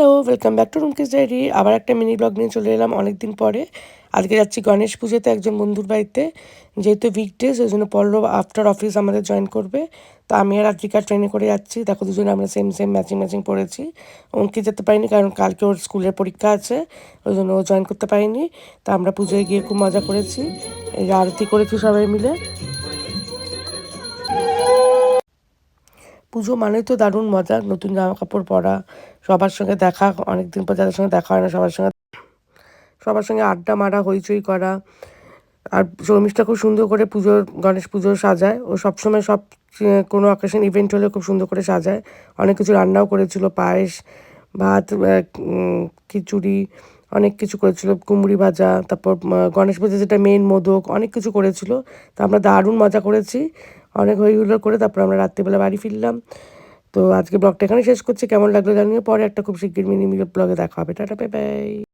Hello, welcome back to Rumki's diary. আবার একটা mini blog নিয়ে চলে এলাম অনেক দিন পরে। আজকে যাচ্ছি গণেশ পুজোতে একজন বন্ধুর বাড়িতে। যেহেতু উইকডেজ ওই জন্য পল্লব আফটার অফিস আমাদের জয়েন করবে। তো আমি আর আদ্রিকা ট্রেনে করে যাচ্ছি। দেখো দুজনে আমরা সেম সেম ম্যাচিং পড়েছি। অঙ্কিত যেতে পারিনি কারণ কালকে ওর স্কুলের পরীক্ষা আছে, ওই জন্য ও জয়েন করতে পারিনি। তো আমরা পুজোয় গিয়ে খুব মজা করেছি, এই আরতি করেছি সবাই মিলে। পুজো মানেই তো দারুণ মজা, নতুন জামা কাপড় পরা, সবার সঙ্গে দেখা, অনেকদিন পর যাদের সঙ্গে দেখা হয় না সবার সঙ্গে আড্ডা মারা, হইচই করা। আর শর্মিষ্ঠা খুব সুন্দর করে গণেশ পুজো সাজায়। ও সবসময় কোনো অকেশন ইভেন্ট হলে খুব সুন্দর করে সাজায়। অনেক কিছু রান্নাও করেছিল, পায়েস, ভাত, খিচুড়ি, অনেক কিছু করেছিল, কুমড়ি ভাজা, তারপর গণেশ পুজো যেটা মেন মোদক, অনেক কিছু করেছিল। তো আমরা দারুণ মজা করেছি, অনেক হইহুল্লোড় করে তারপর আমরা রাত্রিবেলা বাড়ি ফিরলাম। তো আজকে ব্লগটা এখানে শেষ করছি। কেমন লাগলো জানিও। পরে একটা খুব শিগগির মিনি ব্লগে দেখা হবে। Tata, bye bye.